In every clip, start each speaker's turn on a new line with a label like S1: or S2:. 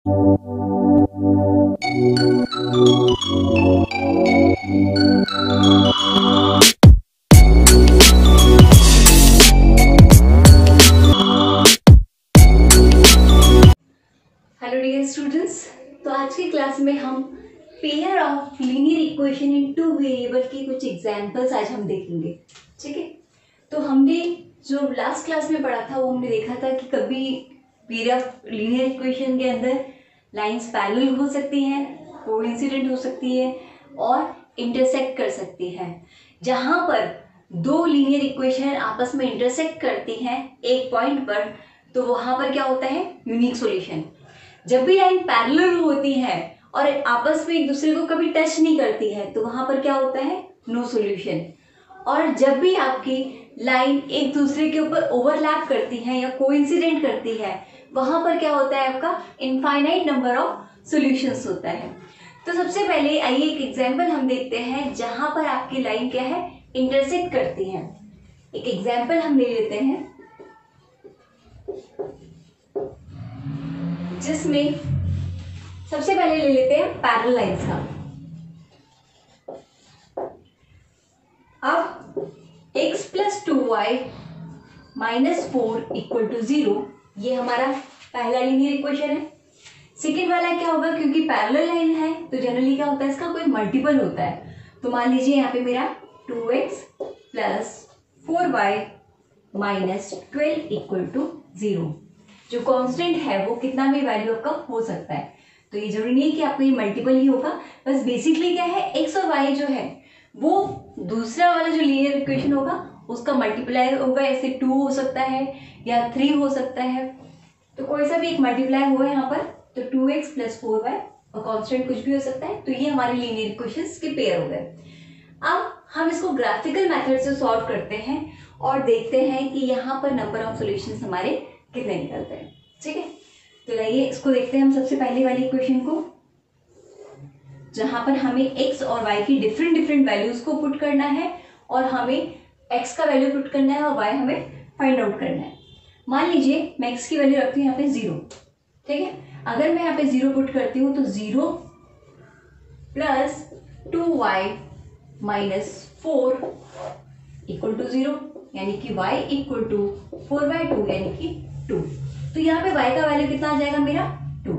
S1: Hello dear students, तो आज की क्लास में हम pair of linear equation in two variable की कुछ एग्जांपल्स आज हम देखेंगे। ठीक है, तो हमने जो लास्ट क्लास में पढ़ा था वो हमने देखा था कि कभी पेयर ऑफ लीनियर इक्वेशन के अंदर लाइंस पैरेलल हो सकती हैं, कोइंसिडेंट हो सकती है और इंटरसेक्ट कर सकती है। जहां पर दो लीनियर इक्वेशन आपस में इंटरसेक्ट करती हैं एक पॉइंट पर, तो वहां पर क्या होता है, यूनिक सॉल्यूशन। जब भी लाइन पैरेलल होती है और आपस में एक दूसरे को कभी टच नहीं करती है, तो वहां पर क्या होता है, नो सॉल्यूशन। और जब भी आपकी लाइन एक दूसरे के ऊपर ओवरलैप करती है या कोइंसिडेंट करती है, वहां पर क्या होता है, आपका इनफाइनाइट नंबर ऑफ सॉल्यूशंस होता है। तो सबसे पहले आइए एक एग्जांपल हम देखते हैं जहां पर आपकी लाइन क्या है, इंटरसेक्ट करती है। एक एग्जांपल हम ले लेते हैं जिसमें सबसे पहले ले लेते हैं पैरेलल लाइंस का। अब x plus 2y minus 4 equal to 0, ये हमारा पहला लीनियर इक्वेशन है। सेकेंड वाला क्या होगा, क्योंकि पैरेलल लाइन है तो जनरली क्या होता है, इसका कोई मल्टीपल होता है। तो मान लीजिए यहाँ पे मेरा 2x plus 4y minus 12 equal to 0। जो कांस्टेंट है वो कितना भी वैल्यू आपका हो सकता है, तो ये जरूरी नहीं है कि आपको ये मल्टीपल ही होगा। बस बेसिकली क्या है, x और y जो है वो दूसरा वाला जो लीनियर इक्वेशन होगा उसका मल्टीप्लाई होगा। ऐसे 2 हो सकता है या 3 हो सकता है, तो कोई सा भी एक मल्टीप्लाई हुआ है यहाँ पर, तो 2x प्लस 4y और कांस्टेंट कुछ भी हो सकता है। तो ये हमारे लीनियर इक्वेशंस के पेयर हो गए। अब हम इसको ग्राफिकल मेथड से सॉल्व करते हैं और देखते हैं कि यहाँ पर नंबर ऑफ सॉल्यूशंस हमारे कितने निकलते हैं। ठीक है, तो लाइए इसको देखते हैं हम सबसे पहले वाली इक्वेशन को, जहां पर हमें x और y की डिफरेंट वैल्यूज को पुट करना है और हमें x का वैल्यू पुट करना है और y हमें फाइंड आउट करना है। मान लीजिए मैं x की वैल्यू रखती हूँ यहाँ पे 0। ठीक है, अगर मैं यहाँ पे 0 पुट करती हूँ तो 0 plus 2y minus 4 equal to 0, यानी कि y इक्वल टू 4/2 यानी कि 2। तो यहाँ पे y का वैल्यू कितना आ जाएगा मेरा, 2।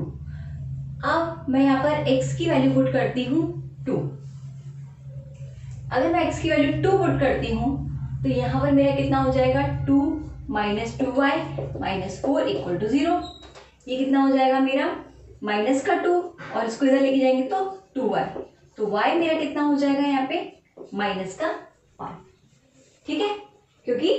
S1: अब मैं यहाँ पर x की वैल्यू पुट करती हूँ 2। अगर मैं x की वैल्यू 2 पुट करती हूँ तो यहाँ पर मेरा कितना हो जाएगा, 2 minus 2y minus 4 equal to 0। ये कितना हो जाएगा मेरा, माइनस का 2 और इसको इधर लेके जाएंगे तो 2y, तो y मेरा कितना हो जाएगा यहाँ पे, माइनस का 5। ठीक है, क्योंकि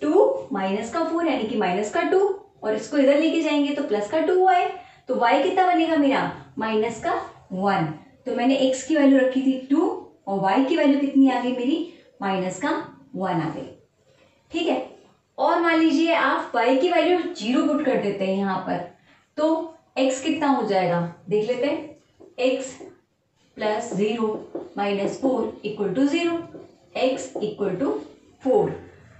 S1: 2 माइनस का 4 यानी कि माइनस का 2 और इसको इधर लेके जाएंगे तो प्लस का 2y, तो y कितना बनेगा मेरा, माइनस का 1। तो मैंने x की वैल्यू रखी थी 2 और y की वैल्यू कितनी आ गई मेरी, माइनस का 1 आ गई। ठीक है, और मान लीजिए आप y की वैल्यू 0 पुट कर देते हैं यहाँ पर, तो x कितना हो जाएगा, देख लेते हैं। x plus 0 minus 4 equal to 0, x equal to 4।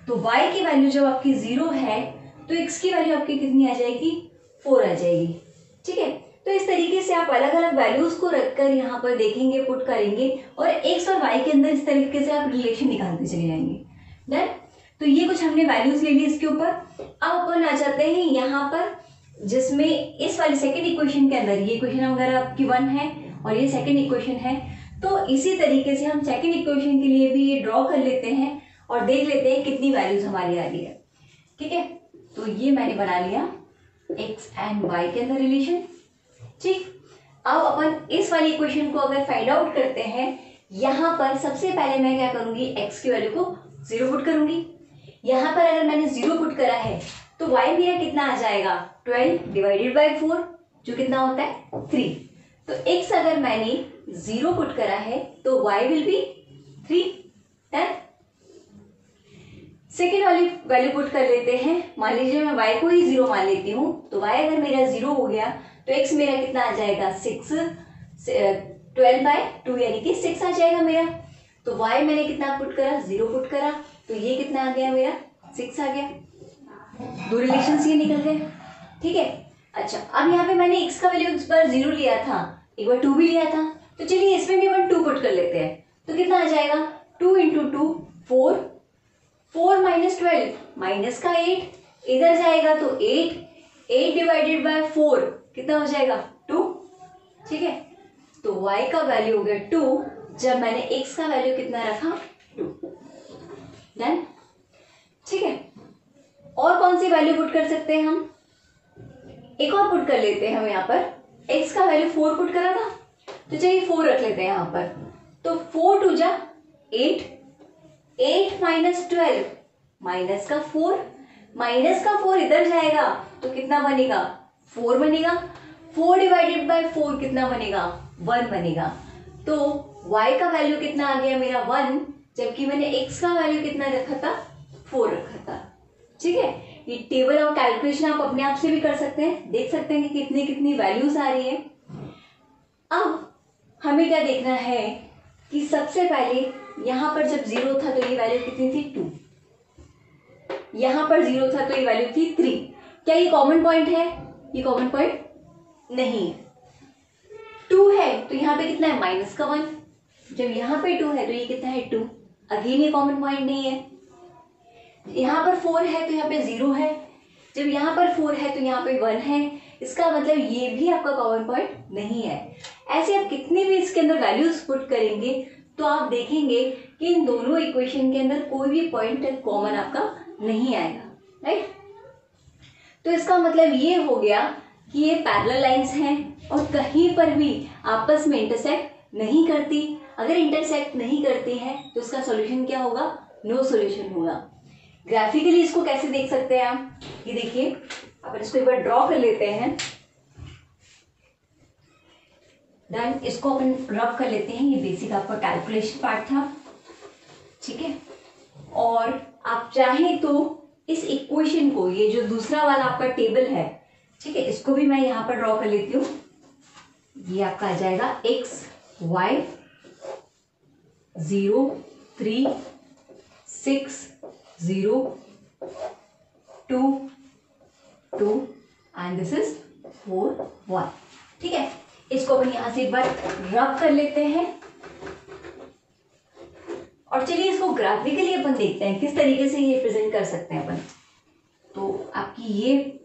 S1: तो y की वैल्यू जब आपकी 0 है तो x की वैल्यू आपकी कितनी आ जाएगी, 4 आ जाएगी। ठीक है, तो इस तरीके से आप अलग अलग वैल्यूज को रखकर यहाँ पर देखेंगे, पुट करेंगे और x और y के अंदर इस तरीके से आप रिलेशन निकालते चले जाएंगे। डन, तो ये कुछ हमने वैल्यूज ले ली इसके ऊपर। अब अपन आ जाते हैं यहाँ पर, जिसमें इस वाली सेकेंड इक्वेशन के अंदर, ये इक्वेशन अगर आपकी 1 है और ये सेकेंड इक्वेशन है, तो इसी तरीके से हम सेकेंड इक्वेशन के लिए भी ये ड्रॉ कर लेते हैं और देख लेते हैं कितनी वैल्यूज हमारी आ रही है। ठीक है, तो ये मैंने बना लिया x एंड y के अंदर रिलेशन। ठीक, अब अपन इस वाली इक्वेशन को अगर फाइंड आउट करते हैं, यहाँ पर सबसे पहले मैं क्या करूंगी, x की वैल्यू को 0 पुट करूंगी। यहाँ पर अगर मैंने 0 पुट करा है तो y मेरा कितना आ जाएगा, 12 डिवाइडेड बाई 4, जो कितना होता है 3। तो x अगर मैंने 0 पुट करा है तो y विल बी 3। सेकेंड वाली वैल्यू पुट कर लेते हैं। मान लीजिए मैं y को ही 0 मान लेती हूँ, तो y अगर मेरा 0 हो गया तो x मेरा कितना आ जाएगा, 6, 12/2 यानी कि 6 आ जाएगा मेरा। तो y मैंने कितना पुट करा, 0 पुट करा, तो ये कितना आ गया मेरा, 6 आ गया। दो रिलेशंस ये निकल गए। ठीक है, अच्छा, अब यहाँ पे मैंने x का वैल्यू इस बार 0 लिया था, एक बार 2 भी लिया था, तो चलिए इसमें भी अपन 2 पुट कर लेते हैं। तो कितना आ जाएगा, 2 इंटू 2 4, 4 माइनस 12 माइनस का 8, इधर जाएगा तो 8, 8 डिवाइडेड बाय 4 कितना हो जाएगा 2। ठीक है, तो y का वैल्यू हो गया 2 जब मैंने x का वैल्यू कितना रखा 2। डन। ठीक है, और कौन सी वैल्यू पुट कर सकते हैं हम, एक और पुट कर लेते हैं हम यहाँ पर, x का वैल्यू 4 पुट करा था, तो चलिए 4 रख लेते हैं यहाँ पर। तो 4 टू जा 8, 8 माइनस 12 माइनस का 4, माइनस का 4 इधर जाएगा तो कितना बनेगा 4 बनेगा, 4 डिवाइडेड बाय 4 कितना बनेगा 1 बनेगा। तो y का वैल्यू कितना आ गया मेरा 1, जबकि मैंने x का वैल्यू कितना रखा था 4 रखा था। ठीक है, ये टेबल और कैलकुलेशन आप अपने आप से भी कर सकते हैं, देख सकते हैं कि कितनी कितनी वैल्यूज आ रही है। अब हमें क्या देखना है कि सबसे पहले यहाँ पर जब 0 था तो ये वैल्यू कितनी थी 2, यहाँ पर 0 था तो ये वैल्यू थी 3। क्या ये कॉमन पॉइंट है, ये कॉमन पॉइंट नहीं है। 2 है तो यहाँ पे कितना है माइनस का 1, जब यहाँ पे 2 है तो ये कितना है 2, अगेन ये कॉमन पॉइंट नहीं है। यहाँ पर 4 है तो यहाँ पे 0 है, जब यहाँ पर 4 है तो यहाँ पे 1 है, इसका मतलब ये भी आपका कॉमन पॉइंट नहीं है। ऐसे आप कितने भी इसके अंदर वैल्यूज पुट करेंगे तो आप देखेंगे कि इन दोनों इक्वेशन के अंदर कोई भी पॉइंट कॉमन आपका नहीं आएगा, राइट। तो इसका मतलब ये हो गया कि ये पैरेलल लाइंस हैं और कहीं पर भी आपस में इंटरसेक्ट नहीं करती। अगर इंटरसेक्ट नहीं करती हैं तो इसका सॉल्यूशन क्या होगा, नो सॉल्यूशन होगा। ग्राफिकली इसको कैसे देख सकते हैं आप, ये देखिए, अपन इसको एक बार ड्रॉ कर लेते हैं। डन, इसको अपन रब कर लेते हैं, ये बेसिक आपका कैलकुलेशन पार्ट था। ठीक है, और आप चाहें तो इस इक्वेशन को, ये जो दूसरा वाला आपका टेबल है, ठीक है, इसको भी मैं यहाँ पर ड्रॉ कर लेती हूँ। ये आपका आ जाएगा x y 0 3 6 0 2 2 and this is 4 1। ठीक है, इसको अपन यहां से एक बार रब कर लेते हैं और चलिए इसको ग्राफिकली अपन देखते हैं किस तरीके से ये प्रेजेंट कर सकते हैं अपन। तो आपकी ये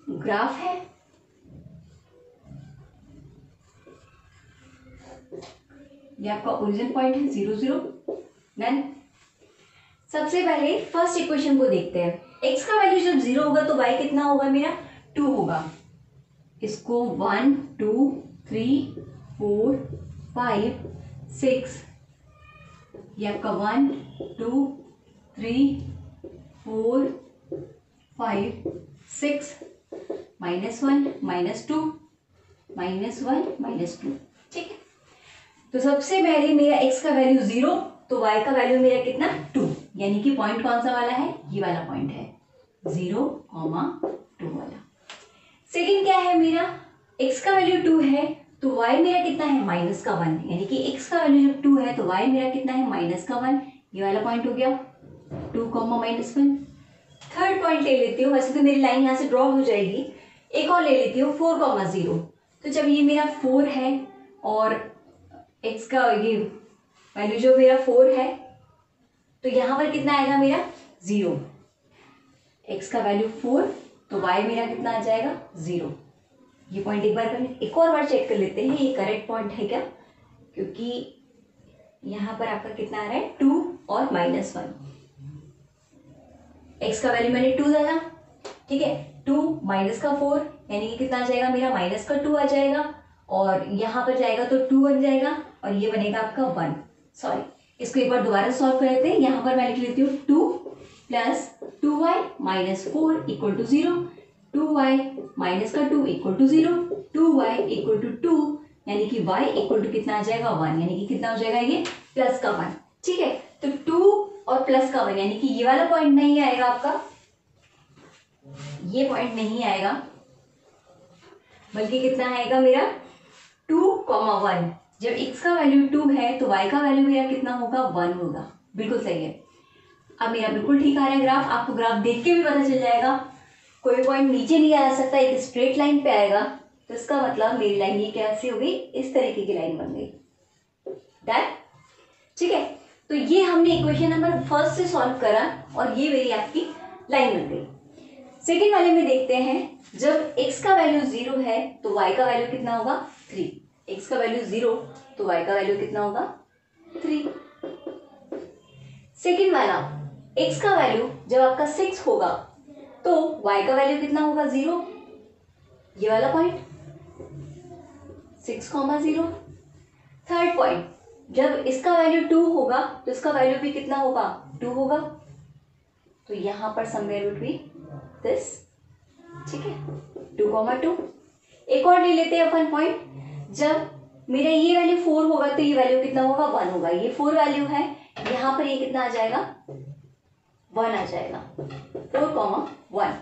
S1: ग्राफ है, ये आपका ओरिजिन पॉइंट है 0 0। देन सबसे पहले फर्स्ट इक्वेशन को देखते हैं। x का वैल्यू जब 0 होगा तो y कितना होगा मेरा 2 होगा। इसको 1 2 3 4 5 6, ये आपका 1 2 3 4 5 6 -1 -2 -1 -2। ठीक है, तो सबसे पहले मेरा x का वैल्यू 0 तो y का वैल्यू मेरा कितना 2, यानी कि पॉइंट कौन सा वाला है, ये वाला पॉइंट है 0, 2 वाला। सेकंड क्या है मेरा, x का वैल्यू 2 है तो y मेरा कितना है माइनस का 1, यानी कि x का वैल्यू जब 2 है तो y मेरा कितना है माइनस का 1, ये वाला पॉइंट हो गया 2, -1। थर्ड पॉइंट ले लेती हूँ, वैसे तो मेरी लाइन यहाँ से ड्रॉ हो जाएगी, एक और ले लेती हूँ 4, 0। तो जब ये मेरा 4 है और x का ये वैल्यू जो मेरा 4 है तो यहाँ पर कितना आएगा मेरा 0, x का वैल्यू 4 तो y मेरा कितना आ जाएगा 0। ये पॉइंट एक और बार चेक कर लेते हैं ये करेक्ट पॉइंट है क्या, क्योंकि यहाँ पर आपका कितना आ रहा है 2 और -1। x का वैल्यू मैंने 2 डाला, ठीक है, 2 माइनस का 4 यानी कि कितना आ जाएगा मेरा माइनस का 2 आ जाएगा, और यहाँ पर जाएगा तो 2 बन जाएगा और ये बनेगा आपका 1। सॉरी, इसको एक बार दोबारा सॉल्व कर लेते हैं। यहाँ पर मैं लिख लेती हूँ 2 plus 2y minus 4 equal to 0, 2y minus का 2 equal to 0, 2y equal to 2 यानी कि y इक्वल टू कितना आ जाएगा 1, यानी कि कितना हो जाएगा ये प्लस का 1। ठीक है, तो 2 और प्लस का 1 यानी कि ये वाला पॉइंट नहीं आएगा आपका, ये पॉइंट नहीं आएगा, बल्कि कितना आएगा मेरा 2, 1। जब x का वैल्यू 2 है तो y का वैल्यू मेरा कितना होगा 1 होगा। बिल्कुल सही है, अब मेरा बिल्कुल ठीक आ रहा है ग्राफ, आपको ग्राफ देख के भी पता चल जाएगा कोई पॉइंट नीचे नहीं आ सकता, एक स्ट्रेट लाइन पे आएगा, तो इसका मतलब मेरी लाइन ये कैसी हो गई, इस तरीके की लाइन बन गई। डन, ठीक है। तो ये हमने इक्वेशन नंबर फर्स्ट से सॉल्व करा और ये मेरी आपकी लाइन बन गई। सेकेंड वाले में देखते हैं, जब x का वैल्यू 0 है तो y का वैल्यू कितना होगा 3। x का वैल्यू 0 तो y का वैल्यू कितना होगा 3। सेकेंड वाला, x का वैल्यू जब आपका 6 होगा तो y का वैल्यू कितना होगा 0, ये वाला पॉइंट 6,0। थर्ड पॉइंट, जब इसका वैल्यू 2 होगा तो इसका वैल्यू भी कितना होगा 2 होगा, तो यहां पर समवेयर बिटवीन दिस, ठीक है, 2,2। एक और ले लेते हैं अपन पॉइंट, जब मेरा ये वैल्यू 4 होगा तो ये वैल्यू कितना होगा 1 होगा। ये 4 वैल्यू है, यहां पर ये कितना आ जाएगा 1 आ जाएगा, 4,1।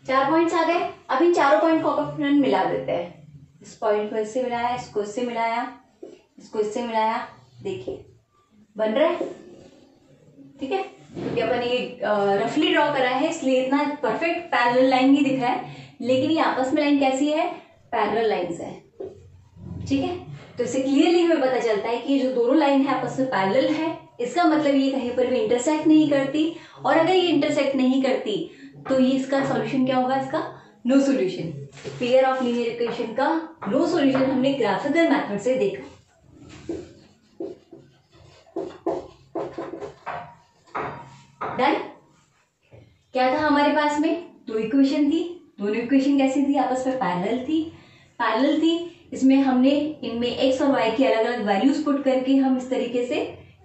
S1: 4 पॉइंट्स आ गए। अब इन चारों पॉइंट को अपन मिला देते हैं। इस पॉइंट को इससे मिलाया, इसको इससे मिलाया, इसको इससे मिलाया, देखिए बन रहा है, ठीक है। क्योंकि अपन ये रफली ड्रॉ करा है इसलिए इतना परफेक्ट पैरेलल लाइन नहीं दिख रहा है, लेकिन ये आपस में लाइन कैसी है, पैरेलल लाइंस है, ठीक है। तो इससे क्लियरली हमें पता चलता है कि जो दोनों लाइन है आपस में पैरेलल है। इसका मतलब ये कहीं पर भी इंटरसेक्ट नहीं करती, और अगर ये इंटरसेक्ट नहीं करती तो ये इसका सॉल्यूशन क्या होगा, इसका no solution. Pair of linear equation का नो सॉल्यूशन हमने ग्राफिकल मेथड से देखा। डन। क्या था हमारे पास में, दो इक्वेशन थी, दोनों इक्वेशन कैसी थी, आपस में पैरेलल थी। इसमें हमने इनमें x और y की अलग अलग वैल्यूज पुट करके हम इस तरीके से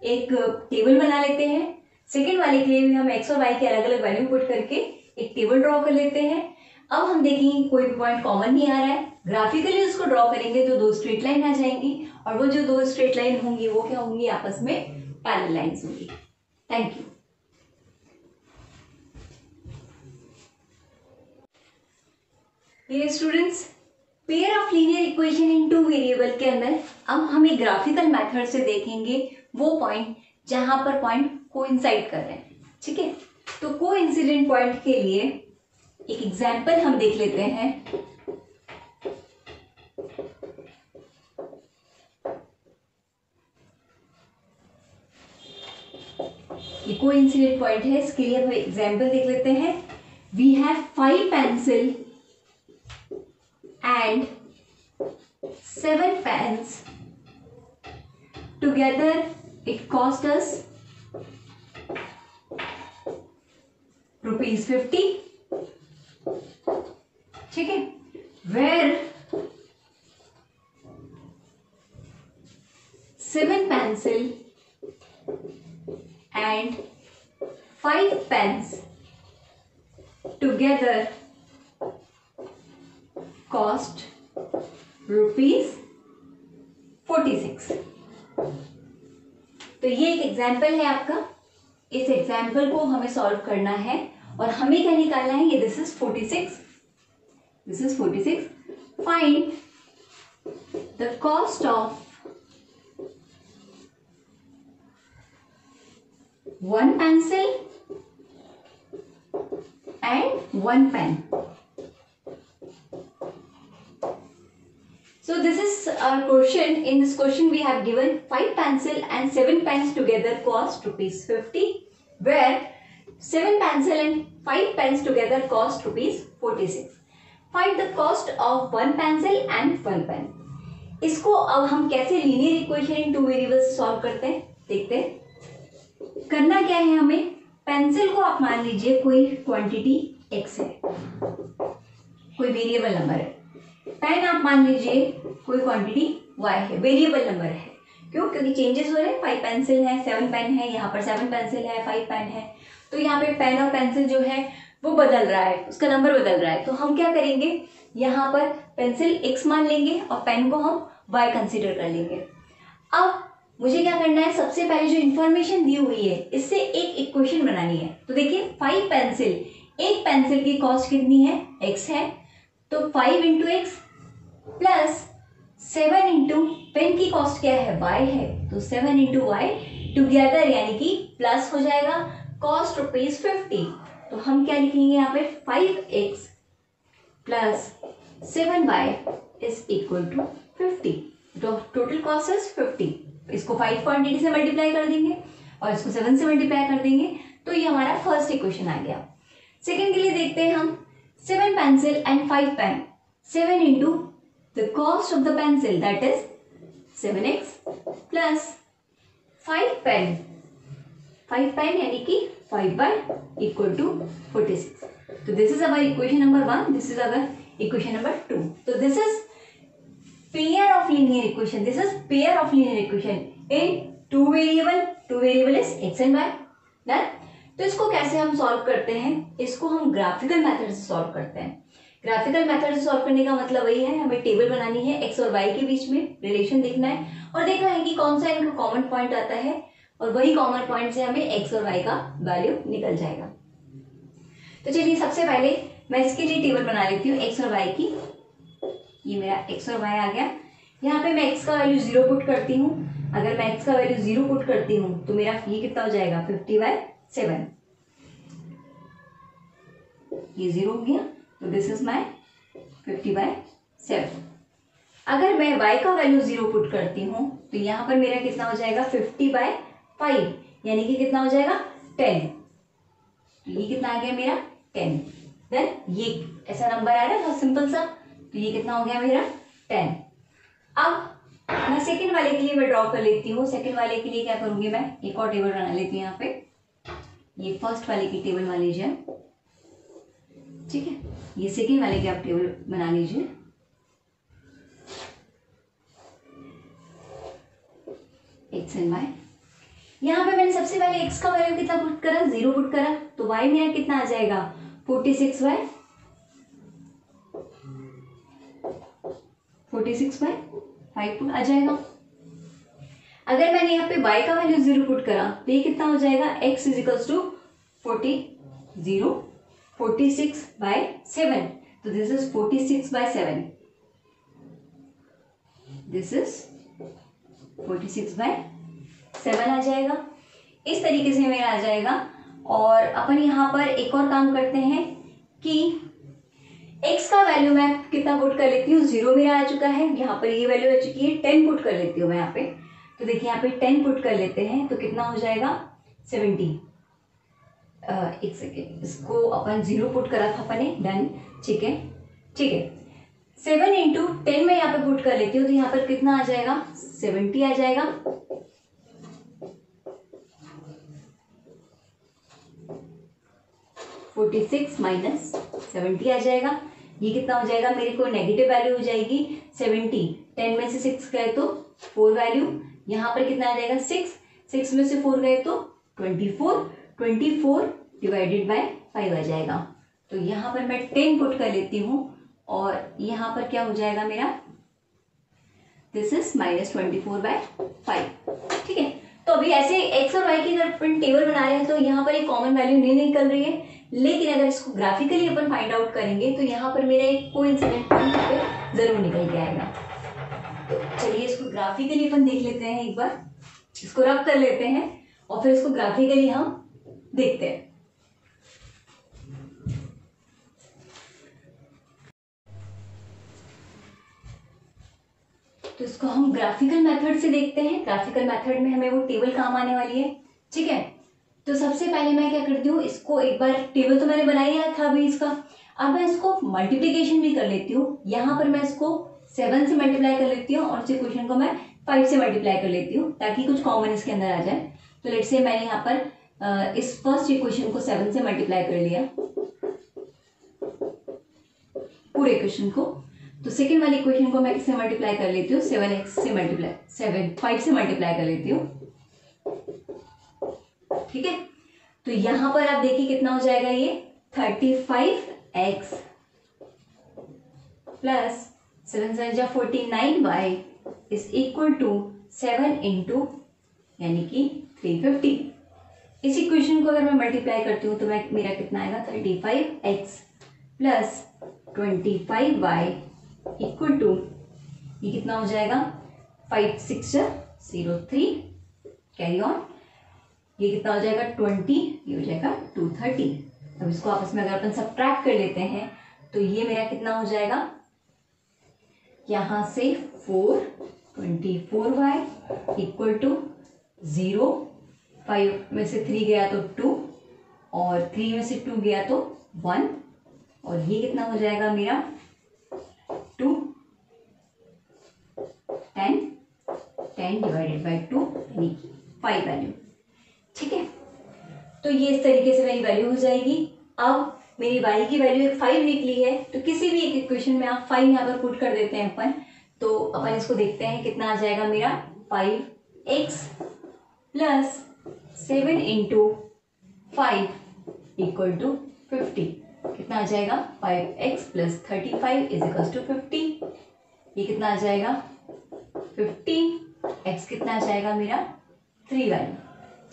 S1: एक टेबल बना लेते हैं। सेकेंड वाले के लिए भी हम x और y की अलग अलग वैल्यू पुट करके एक टेबल ड्रॉ कर लेते हैं। अब हम देखेंगे कोई भी पॉइंट कॉमन नहीं आ रहा है, ग्राफिकली उसको ड्रॉ करेंगे तो दो स्ट्रेट लाइन आ जाएंगी, और वो जो दो स्ट्रेट लाइन होंगी वो क्या होंगी, आपस में पैरेलल लाइंस होंगी। Thank you. ये students, pair of linear equation in two variable के अंदर अब हम एक ग्राफिकल मेथड से देखेंगे वो पॉइंट जहां पर पॉइंट कोइंसाइड कर रहे हैं, ठीक है। तो कोइंसिडेंट पॉइंट के लिए एक एग्जांपल हम देख लेते हैं। ये कोइंसिडेंट पॉइंट है, इसके लिए हम एग्जांपल देख लेते हैं। We have 5 pencil and 7 pens. Together it cost us ₹50, ठीक है। Where 7 pencil and 5 pens together cost ₹46। तो ये एक एग्जाम्पल है आपका, इस एग्जाम्पल को हमें सॉल्व करना है और हमें क्या निकालना है, ये this is 46। Find the cost of 1 pencil and 1 pen. So this is our question. In this question we have given 5 pencil and 7 pens together cost ₹50, where 7 pencil and 5 pens together cost ₹46. Find the cost of 1 pencil and 1 pen. इसको अब हम कैसे linear equation in two variables solve करते हैं, देखते हैं। करना क्या है हमें, पेंसिल को आप मान लीजिए कोई क्वांटिटी x है, कोई वेरिएबल नंबर है। पेन आप मान लीजिए कोई क्वांटिटी y है, वेरिएबल नंबर है। क्यों, क्योंकि चेंजेस हो रहे हैं। 5 पेंसिल है, 7 पेन है, यहाँ पर 7 पेंसिल है, 5 पेन है, तो यहाँ पे पेन और पेंसिल जो है वो बदल रहा है, उसका नंबर बदल रहा है। तो हम क्या करेंगे, यहाँ पर पेंसिल x मान लेंगे और पेन को हम y कंसिडर कर लेंगे। अब मुझे क्या करना है, सबसे पहले जो इन्फॉर्मेशन दी हुई है इससे एक इक्वेशन बनानी है। तो देखिए 5 पेंसिल, एक पेंसिल की कॉस्ट कितनी है, x है, तो 5 into x plus 7 into pen की कॉस्ट क्या है, y है, तो 7 इंटू वाई टुगेदर यानी कि प्लस हो जाएगा, कॉस्ट ₹50। तो हम क्या लिखेंगे यहाँ पे 5x plus 7y is equal to 50। तो टोटल कॉस्ट इज 50। इसको 5.80 से मल्टीप्लाई कर देंगे और इसको 7 से मल्टीप्लाई कर देंगे, तो ये हमारा फर्स्ट इक्वेशन आ गया। सेकेंड के लिए देखते हैं हम 7 pencil and 5 pen. 7 into the cost of the pencil that is 7x plus 5 pen यानी कि 5 इक्वल टू 46। तो this is our equation number 1, this is our equation number 2। तो this is pair of linear equation, this is pair of linear equation in two variable is x and y। Done. तो इसको कैसे हम solve करते हैं, इसको हम graphical method से सॉल्व करते हैं। ग्राफिकल मेथड से सॉल्व करने का मतलब वही है, हमें टेबल बनानी है, x और y के बीच में रिलेशन देखना है और देखना है कि कौन सा इनका कॉमन पॉइंट आता है और वही कॉमन पॉइंट से हमें x और y का वैल्यू निकल जाएगा। तो चलिए सबसे पहले मैं इसके लिए टेबल बना लेती हूँ x और y की। ये मेरा x और y आ गया। यहाँ पे मैं x का वैल्यू 0 पुट करती हूँ। अगर मैं x का वैल्यू 0 पुट करती हूँ तो मेरा ये कितना हो जाएगा 50/7। ये 0 हो गया, तो दिस इज माई 50/7। अगर मैं y का वैल्यू 0 पुट करती हूँ तो यहाँ पर मेरा कितना हो जाएगा 50/5, यानी कि कितना हो जाएगा 10। तो ये कितना आ गया मेरा 10। देन ये ऐसा नंबर आ रहा है बहुत सिंपल सा, तो ये कितना हो गया मेरा 10। अब मैं सेकंड वाले के लिए मैं ड्रॉ कर लेती हूँ। सेकंड वाले के लिए क्या करूंगी, मैं एक और टेबल बना लेती हूँ यहाँ पे। ये फर्स्ट वाले की टेबल मान लीजिए, ठीक है। ये सेकंड वाले की आप टेबल बना लीजिए। X and y. यहाँ पे मैंने सबसे पहले x का वैल्यू कितना पुट करा, 0 पुट करा, तो y मेरा कितना आ जाएगा 46/5 आ जाएगा। अगर मैंने यहाँ पे y का वैल्यू 0 पुट करा तो ये कितना हो जाएगा x इज इक्वल्स टू 46/7। तो दिस इज 46/7, दिस इज 46/7 आ जाएगा। इस तरीके से मेरा आ जाएगा। और अपन यहाँ पर एक और काम करते हैं कि x का वैल्यू मैं कितना पुट कर लेती हूँ, 0 मेरा आ चुका है, यहाँ पर ये वैल्यू आ चुकी है, 10 पुट कर लेती हूँ मैं यहाँ पे। तो देखिए यहाँ पे 10 पुट कर लेते हैं तो कितना हो जाएगा 70। एक सेकेंड, इसको अपन 0 पुट करा था अपने, डन, ठीक है ठीक है। 7 इंटू 10 में यहाँ पे पुट कर लेती हूँ तो यहाँ पर कितना आ जाएगा 70 आ जाएगा। -70 आ जाएगा। ये कितना हो जाएगा, मेरे को नेगेटिव वैल्यू हो जाएगी 70। 10 में से 6 गए तो 4 वैल्यू, यहाँ पर कितना आ जाएगा 6 में से 4 गए तो 24 डिवाइडेड बाय 5 आ जाएगा। तो यहाँ पर मैं 10 पुट कर लेती हूँ और यहाँ पर क्या हो जाएगा मेरा, दिस इज -24/5, ठीक है। तो अभी ऐसे x और y की अगर अपन टेबल बना रहे हैं तो यहाँ पर एक कॉमन वैल्यू नहीं निकल रही है, लेकिन अगर इसको ग्राफिकली अपन फाइंड आउट करेंगे तो यहाँ पर मेरा एक कोइंसिडेंट पॉइंट पे जरूर निकल के आएगा। तो चलिए इसको ग्राफिकली अपन देख लेते हैं, एक बार इसको रब कर लेते हैं और फिर इसको ग्राफिकली हम देखते हैं। तो इसको हम ग्राफिकल मेथड से देखते हैं। ग्राफिकल मेथड में हमें वो टेबल काम आने वाली है, ठीक है। तो सबसे पहले मैं क्या करती हूँ, इसको एक बार टेबल तो मैंने बनाया था अभी इसका, अब मैं इसको मल्टीप्लिकेशन भी कर लेती हूँ। यहाँ पर मैं इसको 7 से मल्टीप्लाई कर लेती हूँ और इस इक्वेशन को मैं 5 से मल्टीप्लाई कर लेती हूँ ताकि कुछ कॉमन इसके अंदर आ जाए। तो लेट्स से मैंने यहाँ पर इस फर्स्ट इक्वेशन को 7 से मल्टीप्लाई कर लिया, पूरे इक्वेशन को। तो सेकेंड वाली इक्वेशन को मैं किससे मल्टीप्लाई कर लेती हूँ, 5 से मल्टीप्लाई कर लेती हूँ, ठीक है। तो यहाँ पर आप देखिए कितना हो जाएगा, ये 35x plus 7 7 49y is equal to 7 into यानी कि 350। इस इक्वेशन को अगर मैं मल्टीप्लाई करती हूँ तो मेरा कितना आएगा 35x plus 25y equal to ये कितना हो जाएगा 5 6 03, कैरी ऑन, ये कितना हो जाएगा 20, ये हो जाएगा 230। अब इसको आपस में अगर अपन सब्ट्रैक्ट कर लेते हैं तो ये मेरा कितना हो जाएगा, यहाँ से 424y इक्वल टू 0, 5 में से 3 गया तो 2 और 3 में से 2 गया तो 1 और ये कितना हो जाएगा मेरा 2 10 डिवाइडेड बाई 2 यानी 5 वैल्यू। ठीक है, तो ये इस तरीके से मेरी वैल्यू हो जाएगी। अब मेरी y की वैल्यू एक 5 निकली है, तो किसी भी एक इक्वेशन में आप 5 यहाँ पर पुट कर देते हैं अपन, तो अपन इसको देखते हैं कितना आ जाएगा मेरा 5x plus 7 into 5 equal to 50। कितना आ जाएगा 5x plus 35 is equal to 50। ये कितना आ जाएगा 50, x कितना आ जाएगा मेरा 3 वैल्यू।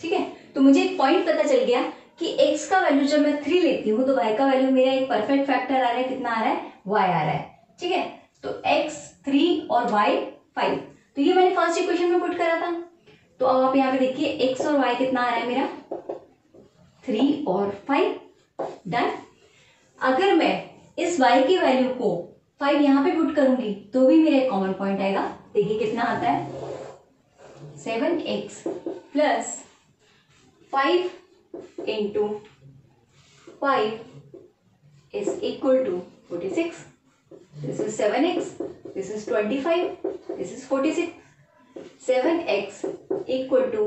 S1: ठीक है, तो मुझे एक पॉइंट पता चल गया कि x का वैल्यू जब मैं 3 लेती हूँ तो y का वैल्यू मेरा एक परफेक्ट फैक्टर आ रहा है, कितना आ रहा है y आ रहा है। ठीक है, तो x 3 और y 5, तो ये मैंने फर्स्ट इक्वेशन में पुट करा था। तो अब आप यहाँ पे देखिए x और y कितना आ रहा है मेरा 3 और 5। डन। अगर मैं इस y की वैल्यू को 5 यहाँ पे पुट करूंगी तो भी मेरा एक कॉमन पॉइंट आएगा। देखिए कितना आता है 7x plus 5 into 5 is equal to 46। This is 7x, this is 25, this is 46। 7x equal to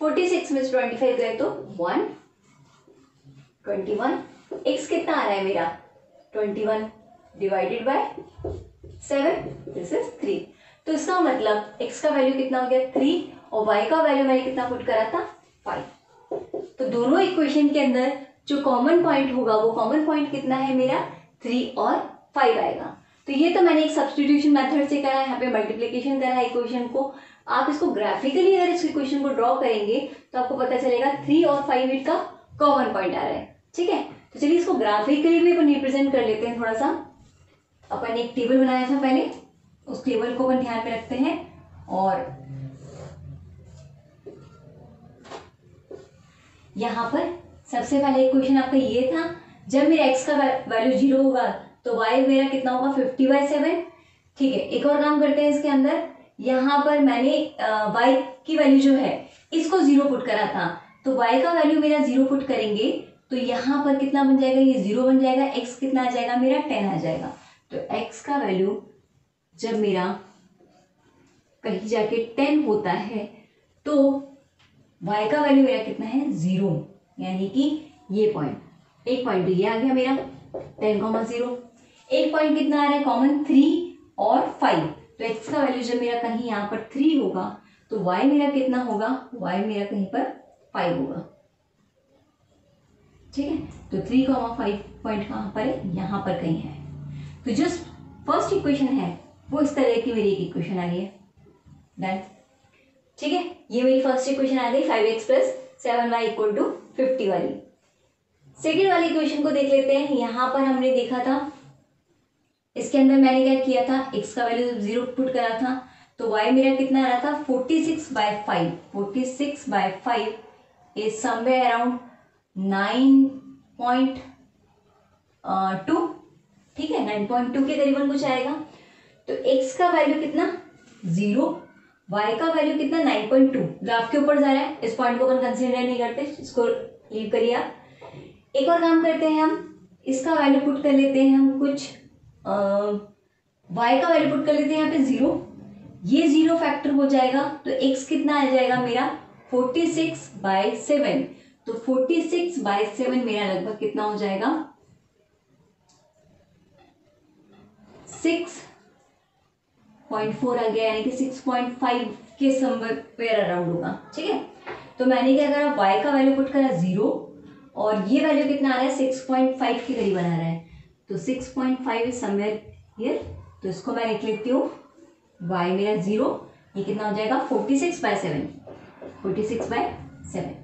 S1: 46 में 25 गए तो 1, 21। x कितना आ रहा है मेरा 21 डिवाइडेड बाय 7, दिस इज 3। तो इसका मतलब x का वैल्यू कितना हो गया 3 और y का वैल्यू मैंने कितना पुट करा था 5। तो दोनों इक्वेशन के अंदर जो कॉमन पॉइंट होगा वो कॉमन पॉइंट कितना है मेरा 3 और 5 आएगा। तो ये तो मैंने एक सब्स्टिट्यूशन मेथड से करा है, यहाँ पे मल्टीप्लिकेशन करा है इक्वेशन को। आप इसको ग्राफिकली अगर इस इक्वेशन को ड्रॉ करेंगे तो आपको पता चलेगा 3 और 5 इसका कॉमन पॉइंट आ रहा है। ठीक है, तो चलिए इसको ग्राफिकली भी अपन रिप्रेजेंट कर लेते हैं थोड़ा सा। अपन एक टेबल बनाया था पहले, उस टेबल को अपन ध्यान में रखते हैं और यहाँ पर सबसे पहले इक्वेशन आपका ये था, जब मेरा x का वैल्यू 0 होगा तो y मेरा कितना होगा 50/7। ठीक है, एक और काम करते हैं इसके अंदर, यहाँ पर मैंने y की वैल्यू जो है इसको 0 पुट करा था, तो y का वैल्यू मेरा 0 पुट करेंगे तो यहाँ पर कितना बन जाएगा, ये 0 बन जाएगा, x कितना आ जाएगा मेरा 10 आ जाएगा। तो x का वैल्यू जब मेरा कहीं जाके 10 होता है तो y का वैल्यू मेरा कितना है 0, यानी कि ये पॉइंट, एक पॉइंट तो ये आ गया मेरा 10,0। एक पॉइंट कितना आ रहा है कॉमन 3 और 5, तो x का वैल्यू जब मेरा कहीं यहाँ पर 3 होगा तो y मेरा कितना होगा, y मेरा कहीं पर 5 होगा। ठीक है, तो 3,5 पॉइंट कहाँ पर है, यहाँ पर कहीं है। तो जो फर्स्ट इक्वेशन है वो इस तरह की मेरी एक इक्वेशन आ गई है। डन। ठीक है, ये मेरी फर्स्ट इक्वेशन आ गई 5x plus 7y equal to 50 वाली। सेकेंड वाली इक्वेशन को देख लेते हैं। यहाँ पर हमने देखा था, इसके अंदर मैंने क्या किया था, x का वैल्यू 0 पुट करा था तो y मेरा कितना आ रहा था 46/5। 46/5 इज समवेयर अराउंड 9.2। ठीक है, 9.2 के करीबन कुछ आएगा। तो x का वैल्यू कितना 0, y का वैल्यू कितना 9.2। ग्राफ के ऊपर जा रहा है, इस पॉइंट को अपन कंसीडर नहीं करते, इसको लीव करिए आप। एक और काम करते हैं, हम इसका वैल्यू पुट कर लेते हैं, हम कुछ y का वैल्यू पुट कर लेते हैं यहाँ पे 0। ये 0 फैक्टर हो जाएगा तो x कितना आ जाएगा मेरा 46/7। तो 46/7 मेरा लगभग कितना हो जाएगा 6.4 आ गया, यानी कि 6.5 के समवेयर अराउंड होगा। ठीक है, तो मैंने क्या करा, y का वैल्यू पुट करा 0 और ये वैल्यू कितना आ रहा है 6.5 के करीब आ रहा है, तो 6.5 इज समवेयर हियर। तो इसको मैं लिख लेती हूँ, y मेरा 0, ये कितना हो जाएगा 46/7। 46/7।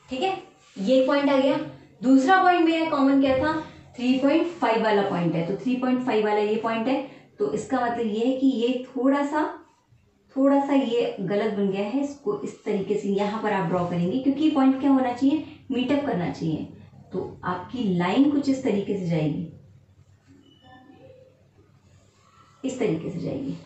S1: ठीक है, ये पॉइंट आ गया। दूसरा पॉइंट मेरा कॉमन क्या था 3.5 वाला पॉइंट है, तो 3.5 वाला ये पॉइंट है। तो इसका मतलब ये है कि ये थोड़ा सा ये गलत बन गया है, इसको इस तरीके से यहाँ पर आप ड्रॉ करेंगे, क्योंकि ये पॉइंट क्या होना चाहिए मीटअप करना चाहिए। तो आपकी लाइन कुछ इस तरीके से जाएगी, इस तरीके से जाएगी,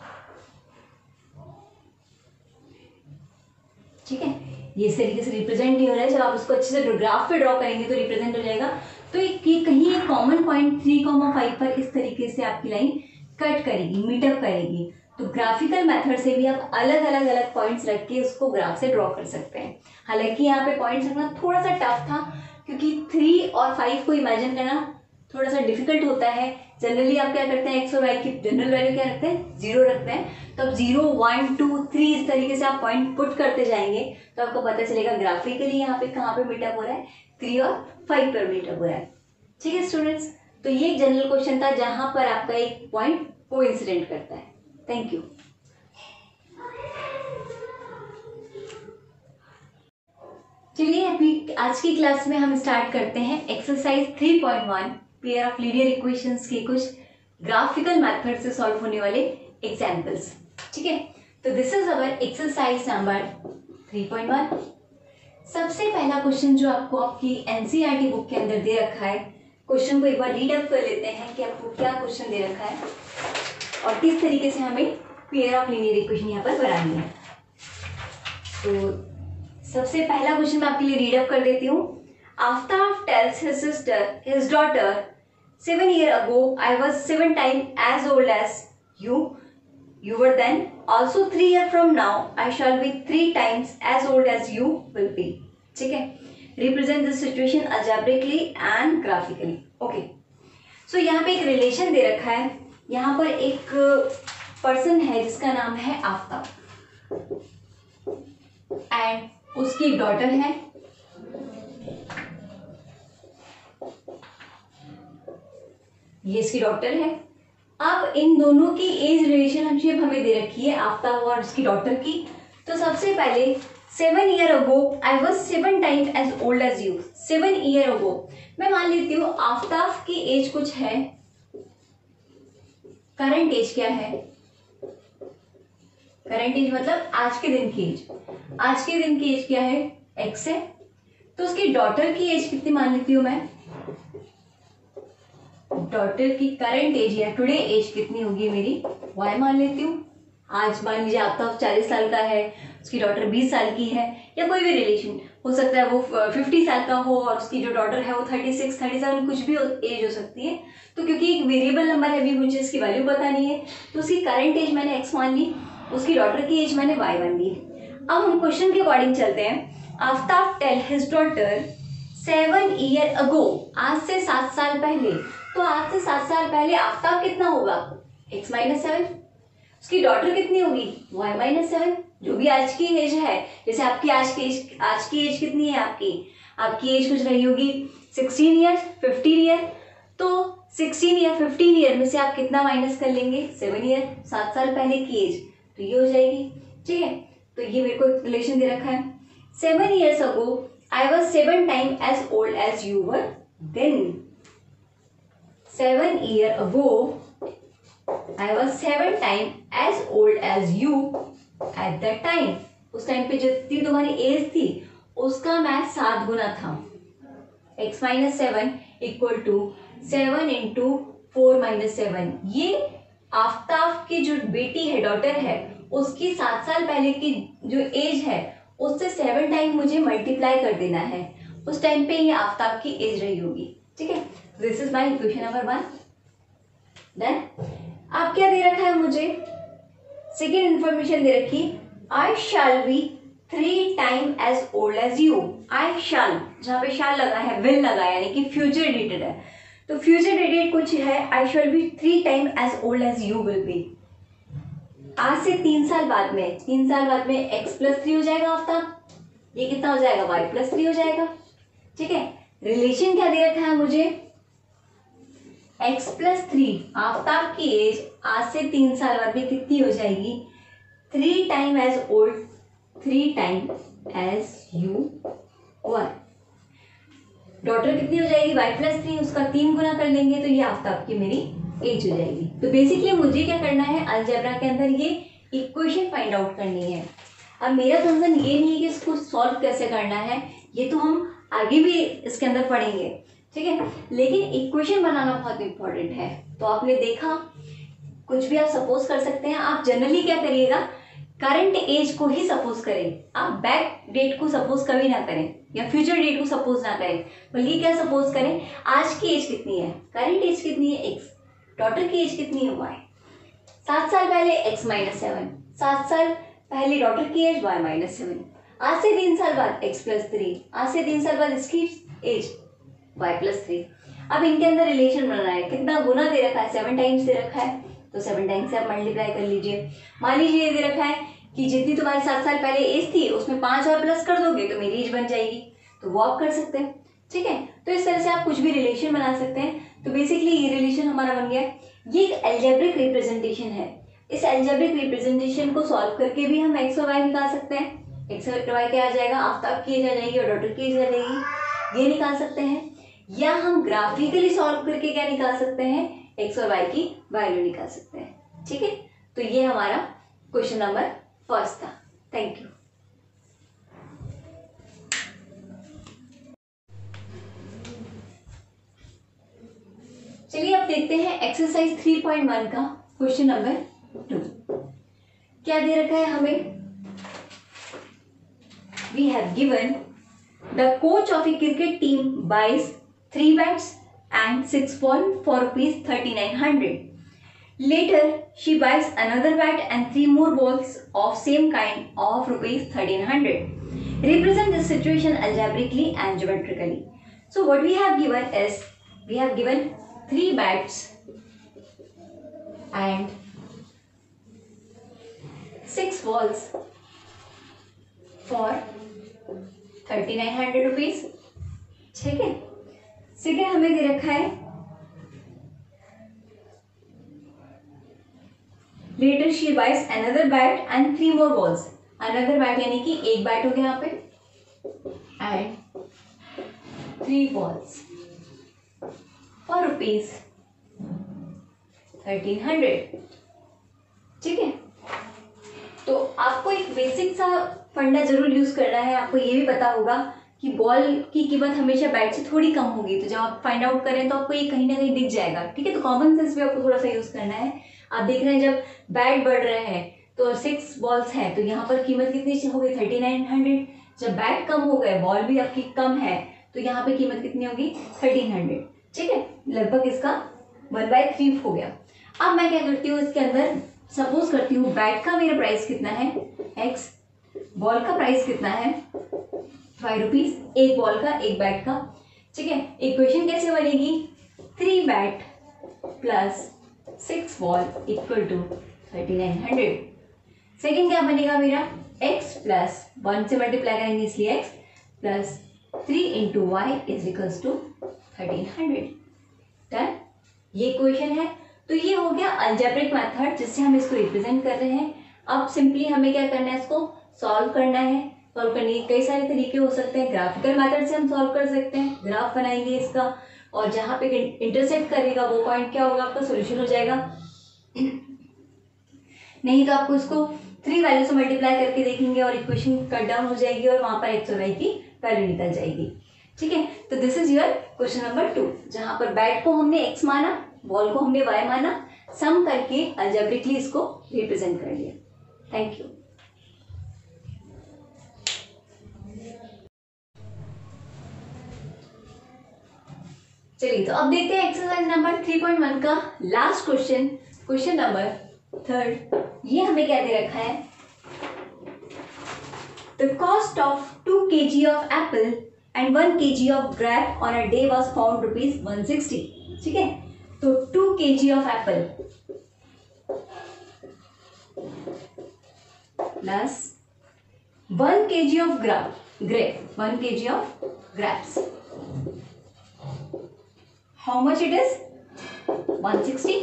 S1: ठीक है। ये इस तरीके से रिप्रेजेंट नहीं हो रहा है, जब आप उसको अच्छे से ग्राफ पे ड्रॉ करेंगे तो रिप्रेजेंट हो जाएगा। तो ये कहीं एक कॉमन पॉइंट 3,5 पर इस तरीके से आपकी लाइन कट करेगी, मीटअप करेगी। तो ग्राफिकल मेथड से भी आप अलग अलग पॉइंट्स रख के उसको ग्राफ से ड्रॉ कर सकते हैं। हालांकि यहाँ पे पॉइंट्स रखना थोड़ा सा टफ था, क्योंकि 3 और 5 को इमेजिन करना थोड़ा सा डिफिकल्ट होता है। जनरली आप क्या करते हैं, एक्स और वाई की जनरल वैल्यू क्या रखते हैं, 0 रखते हैं। तो अब 0, 1, 2, 3 इस तरीके से आप पॉइंट पुट करते जाएंगे तो आपको पता चलेगा ग्राफिकली यहाँ पे कहाँ पे मीटअप हो रहा है, 3 और 5 पर मीटअप हो रहा है। ठीक है स्टूडेंट्स, तो ये एक जनरल क्वेश्चन था जहां पर आपका एक पॉइंट कोइंसिडेंट करता है। Thank you. चलिए अभी आज की क्लास में हम स्टार्ट करते हैं exercise 3.1 pair of linear equations के कुछ ग्राफिकल मेथड से सॉल्व होने वाले एग्जांपल्स। ठीक है, तो this is our exercise number 3.1। सबसे पहला क्वेश्चन जो आपको आपकी एनसीईआरटी बुक के अंदर दे रखा है, क्वेश्चन को एक बार रीड अप कर लेते हैं कि आपको क्या क्वेश्चन दे रखा है और किस तरीके से हमें पेयर ऑफ लीनियर इक्वेशन यहाँ पर बनानी है। तो सबसे पहला क्वेश्चन मैं आपके लिए रीड अप कर देती हूँ। Aftab tales his sister, his daughter, 7 years ago I was 7 times as old as you. You were then. Also 3 years from now I shall be 3 times as old as you will be. ठीक है, represent this situation algebraically and graphically. Okay. So यहाँ पे एक relation दे रखा है। यहाँ पर एक पर्सन है जिसका नाम है आफ्ताब एंड उसकी डॉटर है, ये इसकी डॉटर है। अब इन दोनों की एज रिलेशनशिप हमें दे रखी है आफ्ताब और उसकी डॉटर की। तो सबसे पहले 7 years ago I was 7 times as old as you. 7 years ago मैं मान लेती हूँ आफ्ताब की एज कुछ है, करंट एज क्या है, करंट एज मतलब आज के दिन की एज, आज के दिन की एज क्या है, x है। तो उसकी डॉटर की एज कितनी मान लेती हूँ मैं, डॉटर की करंट एज या टुडे एज कितनी होगी मेरी, y मान लेती हूँ। आज मान लीजिए आफ्ताब 40 साल का है, उसकी डॉटर 20 साल की है, या कोई भी रिलेशन हो सकता है, वो 50 साल का हो और उसकी जो डॉटर है वो 36, 37 कुछ भी एज हो सकती है। तो क्योंकि एक वेरिएबल नंबर है, अभी मुझे इसकी वैल्यू बतानी है, तो उसकी करंट एज मैंने x मान ली, उसकी डॉटर की एज मैंने y मान ली। अब हम क्वेश्चन के अकॉर्डिंग चलते हैं। Aftab tell his daughter 7 years ago, आज से 7 साल पहले। तो आज से 7 साल पहले आफ्ताब कितना होगा, x - 7, उसकी डॉटर कितनी होगी, y - 7, जो भी आज की एज है। जैसे आपकी आज की एज कितनी है, आपकी एज कुछ रही होगी 16 years, 15 years। तो 16 या 15 ईयर में से आप कितना माइनस कर लेंगे, 7 years, 7 साल पहले की एज, तो ये हो जाएगी। ठीक है, तो ये मेरे को रिलेशन दे रखा है। 7 years ago I was 7 times as old as you were then. 7 years ago I was 7 times as old as you at that time. उस टाइम पे जितनी तुम्हारी एज थी उसका मैथ 7 गुना था। x - 7 equal to 7 into 4 - 7। ये आफ्ताब की जो बेटी है, डॉटर है, उसकी 7 साल पहले की जो एज है उससे 7 टाइम मुझे मल्टीप्लाई कर देना है। उस टाइम पे ये आफ्ताब की एज रही होगी। ठीक है, this is my equation number 1। Then अब क्या दे रखा है मुझे, सेकेंड इंफॉर्मेशन दे रखी, I shall be 3 times as old as you. I shall, जहाँ पे शैल लगा है, विल लगा है, यानी कि फ्यूचर डेटेड है। तो फ्यूचर डेटेड कुछ है, आई shall be 3 times as old as you will be। आज से 3 साल बाद में, 3 साल बाद में x + 3 हो जाएगा आफ्ताब, ये कितना हो जाएगा, y + 3 हो जाएगा। ठीक है, रिलेशन क्या दे रखा है मुझे, x + 3, आफ्ताब की एज आज से 3 साल बाद में कितनी हो जाएगी, 3 times as old, 3 times as you were। Daughter कितनी हो जाएगी, y + 3, उसका 3 गुना कर लेंगे तो ये आफ्ताब की मेरी एज हो जाएगी। तो बेसिकली मुझे क्या करना है, अलजेब्रा के अंदर ये इक्वेशन फाइंड आउट करनी है। अब मेरा कंसर्न ये नहीं है कि इसको सॉल्व कैसे करना है, ये तो हम आगे भी इसके अंदर पढ़ेंगे, ठीक है। लेकिन इक्वेशन बनाना बहुत इंपॉर्टेंट है। तो आपने देखा, कुछ भी आप सपोज कर सकते हैं। आप जनरली क्या करिएगा, करंट एज को ही सपोज करें, आप बैक डेट को सपोज कभी ना करें या फ्यूचर डेट को सपोज ना करें, बल्कि क्या सपोज करें, आज की एज कितनी है, करंट एज कितनी है x, डॉटर की एज कितनी है y, 7 साल पहले x माइनस 7, 7 साल पहले डॉटर की एज y माइनस 7, आज से 3 साल बाद x प्लस 3, आज से 3 साल बाद इसकी एज y प्लस 3। अब इनके अंदर रिलेशन बनाना है, कितना गुना दे रखा है, 7 टाइम्स दे रखा है, तो 7 टाइम्स से आप मल्टीप्लाई कर लीजिए। मान लीजिए ये दे रखा है कि जितनी तुम्हारी 7 साल पहले एज थी उसमें 5 और प्लस कर दोगे तो मेरी एज बन जाएगी, तो वो आप कर सकते हैं, ठीक है। तो इस तरह से आप कुछ भी रिलेशन बना सकते हैं। तो बेसिकली ये रिलेशन हमारा बन गया। ये एक एल्जेब्रिक रिप्रेजेंटेशन है। इस एल्जेब्रिक रिप्रेजेंटेशन को सॉल्व करके भी हम एक्स और वाई निकाल सकते हैं। एक्स और वाई क्या आ जाएगा, आफ्ताब की एज आ जाएगी और डॉटर की एज आ जाएगी, ये निकाल सकते हैं। या हम ग्राफिकली सॉल्व करके क्या निकाल सकते हैं, एक्स और वाई की वैल्यू निकाल सकते हैं, ठीक है। तो ये हमारा क्वेश्चन नंबर फर्स्ट था। Thank you. चलिए अब देखते हैं एक्सरसाइज 3.1 का क्वेश्चन नंबर 2। क्या दे रखा है हमें, we have given the coach of a cricket team buys 3 bats and 6 balls for ₹3,900. Later, she buys another bat and 3 more balls of same kind of ₹1,300. Represent this situation algebraically and geometrically. So what we have given is, we have given 3 bats and 6 balls for ₹3,900, ठीक है। Second हमें दे रखा है later she buys another bat and 3 more balls। Another bat यानी कि एक bat हो गया यहाँ पे एंड 3 balls फॉर ₹1,300, ठीक है। तो आपको एक बेसिक सा फंडा जरूर यूज करना है। आपको ये भी पता होगा कि बॉल की कीमत हमेशा बैट से थोड़ी कम होगी, तो जब आप फाइंड आउट करें तो आपको ये कहीं ना कहीं दिख जाएगा, ठीक है। तो कॉमन सेंस भी आपको थोड़ा सा यूज करना है। आप देख रहे हैं जब बैट बढ़ रहे हैं तो 6 balls हैं, तो यहाँ पर कीमत कितनी हो गई, 3,900। जब बैट कम हो गए, बॉल भी आपकी कम है, तो यहाँ पे कीमत कितनी होगी, 1,300, ठीक है। लगभग इसका 1/3 हो गया। अब मैं क्या करती हूँ, इसके अंदर सपोज करती हूँ बैट का मेरा प्राइस कितना है x, बॉल का प्राइस कितना है ₹5, एक बॉल का एक बैट का, ठीक है। इक्वेशन कैसे बनेगी, 3 bat plus 6 ball equal to 3,900। Second क्या बनेगा मेरा, x प्लस 1 से मल्टीप्लाई करेंगे इसलिए x plus 3 into y is equals to 1,300। Done, ये इक्वेशन है। तो ये हो गया अलजेब्रिक मेथड जिससे हम इसको रिप्रेजेंट कर रहे हैं। अब सिंपली हमें क्या करना है, इसको सॉल्व करना है। सॉल्व करने के कई सारे तरीके हो सकते हैं। ग्राफिकल मेथड से हम सॉल्व कर सकते हैं, ग्राफ बनाएंगे इसका, और जहाँ पे इंटरसेक्ट करेगा वो पॉइंट क्या होगा, आपका सोल्यूशन हो जाएगा। नहीं तो आपको इसको 3 वैल्यू से मल्टीप्लाई करके देखेंगे और इक्वेशन कट डाउन हो जाएगी और वहां पर एक्स और वाई की वैल्यू निकल जाएगी, ठीक है। तो this is your question number 2, जहां पर बैट को हमने एक्स माना, बॉल को हमने वाई माना, सम करके अलजेब्रिकली इसको रिप्रेजेंट कर लिया। Thank you. चलिए तो अब देखते हैं एक्सरसाइज नंबर 3.1 का लास्ट क्वेश्चन, क्वेश्चन नंबर 3। ये हमें क्या दे रखा है, the cost of 2 kg of Apple and 1 kg of grape on a day was found ₹160, ठीक है। तो 2 kg of Apple plus 1 kg of grape 1 kg of grapes, how much it is, 160,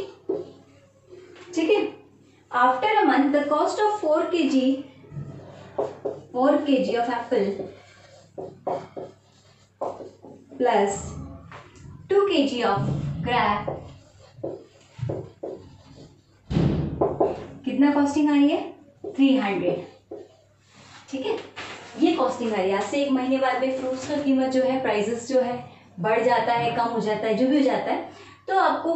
S1: ठीक है। After a month the cost of 4 kg of Apple plus 2 kg of grape, कितना costing आ रही है, 300, ठीक है। ये कॉस्टिंग है। यहाँ से 1 महीने बाद में फ्रूट्स का कीमत जो है, प्राइजेस जो है बढ़ जाता है, कम हो जाता है, जो भी हो जाता है, तो आपको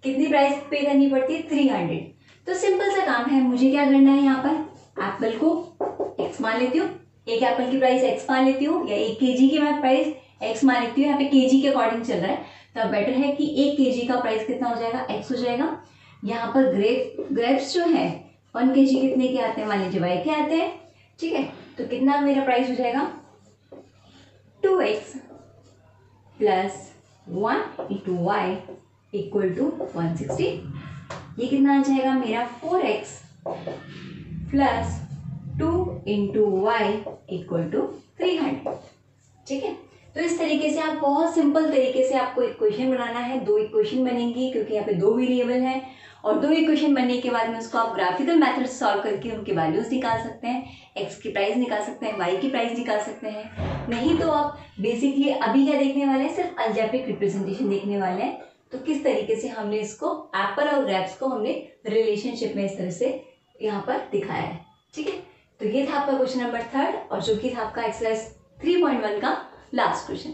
S1: कितनी प्राइस पे करनी पड़ती है? 300। तो सिंपल सा काम है, मुझे क्या करना है, यहाँ पर एप्पल को x मान लेती हूँ, एक एप्पल की प्राइस x मान लेती हूँ, या 1 kg की मैं प्राइस x मान लेती हूँ। यहाँ पे kg के अकॉर्डिंग चल रहा है, तो बेटर है कि 1 kg का प्राइस कितना हो जाएगा? x हो जाएगा। यहाँ पर ग्रेप्स जो है 1 kg कितने के आते हैं? मान लीजिए y के आते हैं, ठीक है। तो कितना मेरा प्राइस हो जाएगा? 2x plus 1 into y equal to 160। ये कितना आ जाएगा मेरा? 4x plus 2 into y equal to 300, ठीक है। तो इस तरीके से आप बहुत सिंपल तरीके से आपको इक्वेशन बनाना है। 2 इक्वेशन बनेंगी क्योंकि यहाँ पे 2 वेरिएबल हैं, और 2 इक्वेशन बनने के बाद में उसको आप ग्राफिकल मेथड से सॉल्व करके उनकी वैल्यूज निकाल सकते हैं, x की प्राइस निकाल सकते हैं, y की प्राइस निकाल सकते हैं। नहीं तो आप बेसिकली अभी क्या देखने वाले हैं? सिर्फ अलजेब्रिक रिप्रेजेंटेशन देखने वाले हैं। तो किस तरीके से हमने इसको एप्पल और ग्रेप्स को हमने रिलेशनशिप में इस तरह से यहाँ पर दिखाया है, ठीक है। तो ये था आपका क्वेश्चन नंबर 3 और जो कि था आपका एक्सरसाइज 3.1 का last question.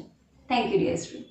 S1: Thank you dear student.